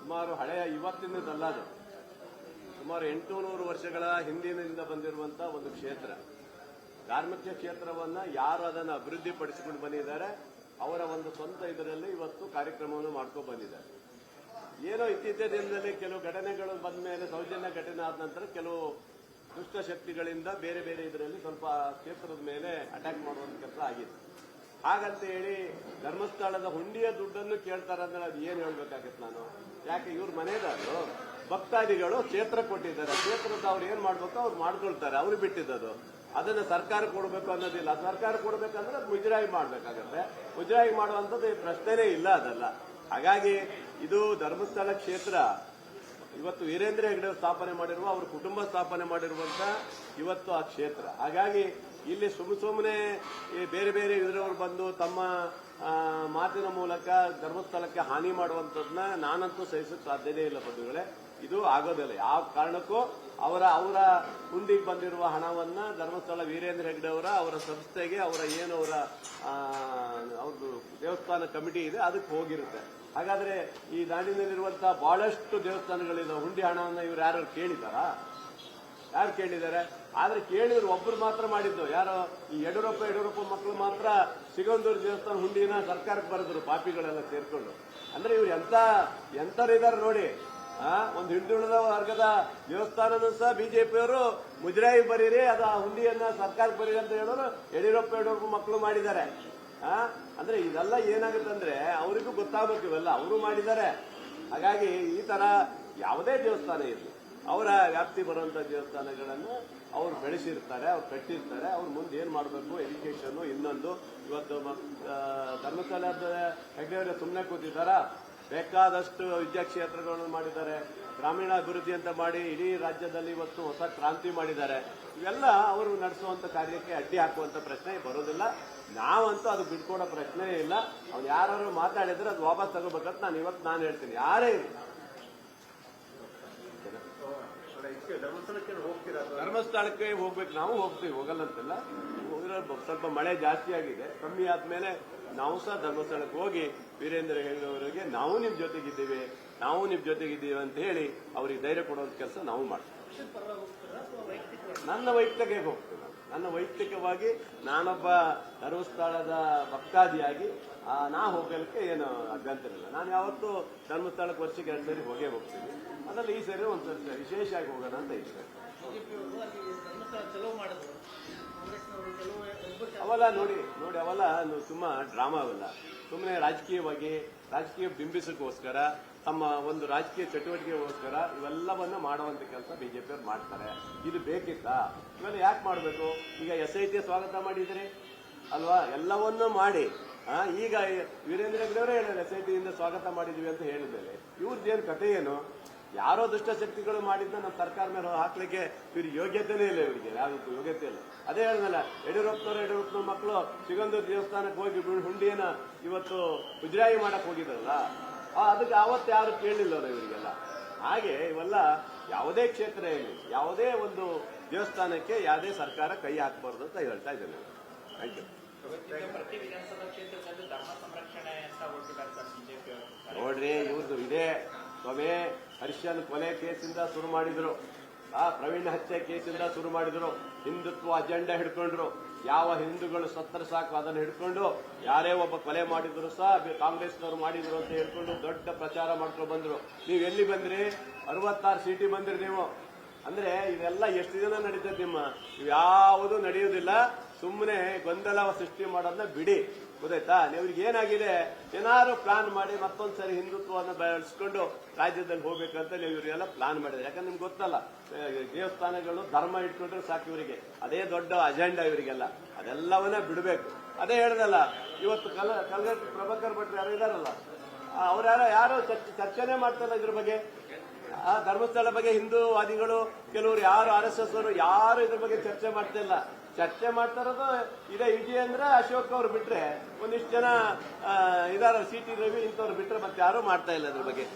ಸುಮಾರು ಹಳೆಯ ಇವತ್ತಿನದಲ್ಲ ಅದು, ಸುಮಾರು 800 ವರ್ಷಗಳ ಹಿಂದಿನಿಂದ ಬಂದಿರುವಂತಹ ಒಂದು ಕ್ಷೇತ್ರ. ಧಾರ್ಮಿಕ ಕ್ಷೇತ್ರವನ್ನ ಯಾರು ಅದನ್ನು ಅಭಿವೃದ್ಧಿ ಪಡಿಸಿಕೊಂಡು ಬಂದಿದ್ದಾರೆ ಅವರ ಒಂದು ಸ್ವಂತ ಇದರಲ್ಲಿ ಇವತ್ತು ಕಾರ್ಯಕ್ರಮವನ್ನು ಮಾಡ್ಕೊಂಡು ಬಂದಿದ್ದಾರೆ. ಏನೋ ಇತ್ತೀಚಿನ ದಿನದಲ್ಲಿ ಕೆಲವು ಘಟನೆಗಳು ಬಂದ ಮೇಲೆ, ಸೌಜನ್ಯ ಘಟನೆ ಆದ ನಂತರ ಕೆಲವು ದುಷ್ಟ ಶಕ್ತಿಗಳಿಂದ ಬೇರೆ ಬೇರೆ ಇದರಲ್ಲಿ ಸ್ವಲ್ಪ ಕ್ಷೇತ್ರದ ಮೇಲೆ ಅಟ್ಯಾಕ್ ಮಾಡುವಂತ ಕೆಲಸ ಆಗಿದೆ. ಹಾಗಂತ ಹೇಳಿ ಧರ್ಮಸ್ಥಳದ ಹುಂಡಿಯ ದುಡ್ಡನ್ನು ಕೇಳ್ತಾರಂದ್ರೆ ಅದು ಏನು ಹೇಳ್ಬೇಕಾಗತ್ತೆ ನಾನು? ಯಾಕೆ ಇವ್ರ ಮನೆಯದಾದ್ರು ಭಕ್ತಾದಿಗಳು ಕ್ಷೇತ್ರ ಕೊಟ್ಟಿದ್ದಾರೆ, ಕ್ಷೇತ್ರದ ಅವ್ರು ಏನ್ ಮಾಡ್ಬೇಕು ಅವ್ರು ಮಾಡ್ಕೊಳ್ತಾರೆ, ಅವ್ರು ಬಿಟ್ಟಿದ್ದದು. ಅದನ್ನ ಸರ್ಕಾರ ಕೊಡಬೇಕು ಅನ್ನೋದಿಲ್ಲ. ಸರ್ಕಾರ ಕೊಡಬೇಕಂದ್ರೆ ಮುಜರಾಯಿ ಮಾಡ್ಬೇಕಾಗತ್ತೆ. ಮುಜರಾಯಿ ಮಾಡುವಂಥದ್ದು ಪ್ರಶ್ನೆನೇ ಇಲ್ಲ ಅದಲ್ಲ. ಹಾಗಾಗಿ ಇದು ಧರ್ಮಸ್ಥಳ ಕ್ಷೇತ್ರ ಇವತ್ತು ವೀರೇಂದ್ರ ಹೆಗ್ಡೆ ಸ್ಥಾಪನೆ ಮಾಡಿರುವ, ಅವ್ರ ಕುಟುಂಬ ಸ್ಥಾಪನೆ ಮಾಡಿರುವಂತ ಇವತ್ತು ಆ ಕ್ಷೇತ್ರ. ಹಾಗಾಗಿ ಇಲ್ಲಿ ಸುಮ್ಮನೆ ಬೇರೆ ಬೇರೆ ಇದರವರು ಬಂದು ತಮ್ಮ ಮಾತಿನ ಮೂಲಕ ಧರ್ಮಸ್ಥಳಕ್ಕೆ ಹಾನಿ ಮಾಡುವಂಥದ್ದನ್ನ ನಾನಂತೂ ಸಹಿಸಕ್ಕೆ ಸಾಧ್ಯನೇ ಇಲ್ಲ ಬಂಧುಗಳೇ. ಇದು ಆಗೋದಿಲ್ಲ. ಯಾವ ಕಾರಣಕ್ಕೂ ಅವರ ಹುಂಡಿಗೆ ಬಂದಿರುವ ಹಣವನ್ನ ಧರ್ಮಸ್ಥಳ ವೀರೇಂದ್ರ ಹೆಗ್ಡೆ ಅವರ ಸಂಸ್ಥೆಗೆ, ಅವ್ರದ್ದು ದೇವಸ್ಥಾನ ಕಮಿಟಿ ಇದೆ ಅದಕ್ಕೆ ಹೋಗಿರುತ್ತೆ. ಹಾಗಾದ್ರೆ ಈ ನಾಡಿನಲ್ಲಿರುವಂತಹ ಬಹಳಷ್ಟು ದೇವಸ್ಥಾನಗಳಿದೆ, ಹುಂಡಿ ಹಣವನ್ನ ಇವ್ರು ಯಾರು ಕೇಳಿದಾರಾ? ಯಾರು ಕೇಳಿದ್ದಾರೆ? ಆದ್ರೆ ಕೇಳಿದ್ರು ಒಬ್ರು ಮಾತ್ರ ಮಾಡಿದ್ದು, ಯಾರೋ ಈ ಯಡಿಯೂರಪ್ಪ ಮಕ್ಕಳು ಮಾತ್ರ ಸಿಗಂದೂರು ದೇವಸ್ಥಾನ ಹುಂಡಿನ ಸರ್ಕಾರಕ್ಕೆ ಬರೆದ್ರು, ಪಾಪಿಗಳೆಲ್ಲ ಸೇರ್ಕೊಂಡು. ಅಂದ್ರೆ ಇವ್ರು ಎಂತರಿದ್ದಾರೆ ನೋಡಿ. ಒಂದು ಹಿಂದುಳಿದ ವರ್ಗದ ದೇವಸ್ಥಾನನೂ ಸಹ ಬಿಜೆಪಿಯವರು ಮುಜರಾಯಿ ಬರೀರಿ, ಅದು ಆ ಹುಂಡಿಯನ್ನ ಸರ್ಕಾರಕ್ಕೆ ಬರೀರಿ ಅಂತ ಹೇಳೋರು ಯಡಿಯೂರಪ್ಪ ಮಕ್ಕಳು ಮಾಡಿದ್ದಾರೆ. ಅಂದ್ರೆ ಇದೆಲ್ಲ ಏನಾಗುತ್ತಂದ್ರೆ ಅವರಿಗೂ ಗೊತ್ತಾಗಬೇಕು, ಇವೆಲ್ಲ ಅವರು ಮಾಡಿದ್ದಾರೆ. ಹಾಗಾಗಿ ಈ ತರ ಯಾವುದೇ ದೇವಸ್ಥಾನ ಇರಲಿ, ಅವರ ವ್ಯಾಪ್ತಿ ಬರುವಂತ ದೇವಸ್ಥಾನಗಳನ್ನು ಅವ್ರು ಬೆಳೆಸಿರ್ತಾರೆ, ಅವ್ರು ಕಟ್ಟಿರ್ತಾರೆ. ಅವ್ರು ಮುಂದೆ ಏನ್ ಮಾಡಬೇಕು, ಎಜುಕೇಶನ್ ಇನ್ನೊಂದು. ಇವತ್ತು ಧರ್ಮಸ್ಥಳದ ಹೆಗ್ಡೆಯವರೇ ಸುಮ್ಮನೆ ಕೂತಿದ್ದಾರಾ? ಬೇಕಾದಷ್ಟು ವಿದ್ಯಾಕ್ಷೇತ್ರಗಳನ್ನು ಮಾಡಿದ್ದಾರೆ, ಗ್ರಾಮೀಣಾಭಿವೃದ್ಧಿ ಅಂತ ಮಾಡಿ ಇಡೀ ರಾಜ್ಯದಲ್ಲಿ ಇವತ್ತು ಹೊಸ ಕ್ರಾಂತಿ ಮಾಡಿದ್ದಾರೆ. ಇವೆಲ್ಲ ಅವರು ನಡೆಸುವಂತ ಕಾರ್ಯಕ್ಕೆ ಅಡ್ಡಿ ಹಾಕುವಂತ ಪ್ರಶ್ನೆ ಬರೋದಿಲ್ಲ. ನಾವಂತೂ ಅದು ಬಿಟ್ಕೊಡೋ ಪ್ರಶ್ನೆಯೇ ಇಲ್ಲ. ಅವ್ನು ಯಾರು ಮಾತಾಡಿದ್ರೆ ಅದು ವಾಪಸ್ ತಗೋಬೇಕಂತ ನಾನು ಹೇಳ್ತೀನಿ. ಯಾರೇ ಧರ್ಮಸ್ಥಳಕ್ಕೆ ಹೋಗ್ಬೇಕು, ನಾವು ಹೋಗ್ತೀವಿ, ಹೋಗಲ್ಲ ಅಂತೆಲ್ಲ. ಸ್ವಲ್ಪ ಮಳೆ ಜಾಸ್ತಿ ಆಗಿದೆ, ಕಮ್ಮಿ ಆದ್ಮೇಲೆ ನಾವು ಸಹ ಧರ್ಮಸ್ಥಳಕ್ಕೆ ಹೋಗಿ ವೀರೇಂದ್ರ ಹೆಗ್ಡೆ ಅವರಿಗೆ ನಾವು ನಿಮ್ ಜೊತೆಗಿದ್ದೀವಿ ಅಂತ ಹೇಳಿ ಅವ್ರಿಗೆ ಧೈರ್ಯ ಕೊಡುವಂತ ಕೆಲಸ ನಾವು ಮಾಡ್ತೀವಿ. ನನ್ನ ವೈಯಕ್ತಿಕವಾಗಿ ನಾನೊಬ್ಬ ಧರ್ಮಸ್ಥಳದ ಭಕ್ತಾದಿಯಾಗಿ ನಾ ಹೋಗಲಿಕ್ಕೆ ಏನು ಅಭ್ಯಂತರ ಇಲ್ಲ. ನಾನು ಯಾವತ್ತೂ ಧರ್ಮಸ್ಥಳಕ್ಕೆ ವರ್ಷಕ್ಕೆ 2 ಸರಿ ಹೋಗ್ತೀನಿ. ಅದರಲ್ಲಿ ಈ ಸರಿ ಒಂದ್ಸರಿ ವಿಶೇಷವಾಗಿ ಹೋಗೋಣ ಅಂತ ಇಷ್ಟ. ಅವೆಲ್ಲ ನೋಡಿ ಅವೆಲ್ಲ ತುಂಬಾ ಡ್ರಾಮಾ. ಅವೆಲ್ಲ ಸುಮ್ಮನೆ ರಾಜಕೀಯ ಬಿಂಬಿಸಕ್ಕೋಸ್ಕರ, ತಮ್ಮ ಒಂದು ರಾಜಕೀಯ ಚಟುವಟಿಕೆಗೋಸ್ಕರ ಇವೆಲ್ಲವನ್ನ ಮಾಡುವಂತ ಕೆಲಸ ಬಿಜೆಪಿಯವರು ಮಾಡ್ತಾರೆ. ಇದು ಬೇಕಿತ್ತಾ? ಇವೆಲ್ಲ ಯಾಕೆ ಮಾಡಬೇಕು? ಈಗ SIT ಸ್ವಾಗತ ಮಾಡಿದ್ರಿ ಅಲ್ವಾ? ಎಲ್ಲವನ್ನೂ ಮಾಡಿ ಈಗ ವೀರೇಂದ್ರ ಹೆಗ್ಡೆಯವರೇ ಹೇಳಿದ್ರೆ SIT ಇಂದ ಸ್ವಾಗತ ಮಾಡಿದ್ವಿ ಅಂತ ಹೇಳಿದ್ಮೇಲೆ ಇವ್ರದ್ದೇನು ಕಥೆ ಏನು? ಯಾರೋ ದುಷ್ಟಶಕ್ತಿಗಳು ಮಾಡಿದ್ದ ನಮ್ಮ ಸರ್ಕಾರ ಮೇಲೆ ಹಾಕ್ಲಿಕ್ಕೆ ಇವ್ರಿಗೆ ಯೋಗ್ಯತೆನೇ ಇಲ್ಲ. ಇವರಿಗೆ ಯಾವ್ದು ಯೋಗ್ಯತೆ ಇಲ್ಲ. ಅದೇ ಹೇಳಿದ್ನಲ್ಲ, ಯಡಿಯೂರಪ್ಪನ ಮಕ್ಕಳು ಸಿಗಂದೂರು ದೇವಸ್ಥಾನಕ್ಕೆ ಹೋಗಿ ಹುಂಡಿಯನ್ನ ಇವತ್ತು ಮುಜರಾಯಿ ಮಾಡಕ್ ಹೋಗಿದ್ರಲ್ಲ, ಅದಕ್ಕೆ ಅವತ್ತು ಯಾರು ಕೇಳಲಿಲ್ಲ ಇವರಿಗೆಲ್ಲ. ಹಾಗೆ ಇವೆಲ್ಲ ಯಾವುದೇ ಕ್ಷೇತ್ರ ಇರಲಿ, ಯಾವುದೇ ಒಂದು ದೇವಸ್ಥಾನಕ್ಕೆ ಯಾವುದೇ ಸರ್ಕಾರ ಕೈ ಹಾಕಬಾರ್ದು ಅಂತ ಹೇಳ್ತಾ ಇದ್ದೇನೆ. Thank you. ನೋಡ್ರಿ, ಇವ್ರದ್ದು ಇದೆ ಸ್ವಾಮಿ. ಹರ್ಷನ್ ಕೊಲೆ ಕೇಸಿಂದ ಶುರು ಮಾಡಿದ್ರು, ಪ್ರವೀಣ್ ಹತ್ಯೆ ಕೇಸಿಂದ ಶುರು ಮಾಡಿದ್ರು, ಹಿಂದುತ್ವ ಅಜೆಂಡಾ ಹಿಡ್ಕೊಂಡ್ರು. ಯಾವ ಹಿಂದೂಗಳು ಸತ್ತರೆ ಸಾಕು ಅದನ್ನು ಹಿಡ್ಕೊಂಡು, ಯಾರೇ ಒಬ್ಬ ಕೊಲೆ ಮಾಡಿದ್ರು ಸಹ ಕಾಂಗ್ರೆಸ್ನವರು ಮಾಡಿದ್ರು ಅಂತ ಹೇಳ್ಕೊಂಡು ದೊಡ್ಡ ಪ್ರಚಾರ ಮಾಡ್ಕೊಂಡು ಬಂದ್ರು. ನೀವು ಎಲ್ಲಿ ಬಂದ್ರಿ? 66 ಸೀಟಿ ಬಂದ್ರಿ ನೀವು. ಅಂದ್ರೆ ಇದೆಲ್ಲ ಎಷ್ಟು ದಿನ ನಡೀತದೆ ಇವ್ಯಾವುದೂ ನಡೆಯುವುದಿಲ್ಲ. ಸುಮ್ಮನೆ ಗೊಂದಲ ಸೃಷ್ಟಿ ಮಾಡೋದನ್ನ ಬಿಡಿ, ಗೊತ್ತಾಯ್ತಾ? ಇವ್ರಿಗೆ ಏನಾಗಿದೆ, ಏನಾದ್ರು ಪ್ಲಾನ್ ಮಾಡಿ ಮತ್ತೊಂದ್ಸರಿ ಹಿಂದುತ್ವವನ್ನು ಬೆಳೆಸ್ಕೊಂಡು ರಾಜ್ಯದಲ್ಲಿ ಹೋಗ್ಬೇಕಂತ ನೀವು ಇವರಿಗೆಲ್ಲ ಪ್ಲಾನ್ ಮಾಡಿದ್ರೆ. ಯಾಕಂದ್ರೆ ನಿಮ್ಗೆ ಗೊತ್ತಲ್ಲ, ದೇವಸ್ಥಾನಗಳು ಧರ್ಮ ಇಟ್ಕೊಂಡ್ರೆ ಸಾಕು ಇವರಿಗೆ, ಅದೇ ದೊಡ್ಡ ಅಜೆಂಡಾ ಇವರಿಗೆಲ್ಲ. ಅದೆಲ್ಲವನ್ನ ಬಿಡಬೇಕು. ಅದೇ ಹೇಳ್ದಲ್ಲ, ಇವತ್ತು ಕಲ್ಗಟ್ಟಿ ಪ್ರಭಾಕರ್ ಭಟ್ರು ಯಾರು ಇದಾರಲ್ಲ, ಅವ್ರು ಯಾರು ಚರ್ಚೆನೆ ಮಾಡ್ತಾರಲ್ಲ ಇದ್ರ ಬಗ್ಗೆ. ಧರ್ಮಸ್ಥಳ ಬಗ್ಗೆ ಹಿಂದೂವಾದಿಗಳು ಕೆಲವರು ಯಾರು RSS ಅವರು ಯಾರು ಇದ್ರ ಬಗ್ಗೆ ಚರ್ಚೆ ಮಾಡ್ತಾ ಇಲ್ಲ. ಚರ್ಚೆ ಮಾಡ್ತಾ ಇರೋದು ಇದೇ ವಿಜಯೇಂದ್ರ, ಅಶೋಕ್ ಅವ್ರು ಬಿಟ್ರೆ, ಒಂದಿಷ್ಟು ಜನ ಇದಾರ, CT ರವಿ ಇಂಥವ್ರು ಬಿಟ್ರೆ ಮತ್ತೆ ಯಾರು ಮಾಡ್ತಾ ಇಲ್ಲ ಅದ್ರ ಬಗ್ಗೆ.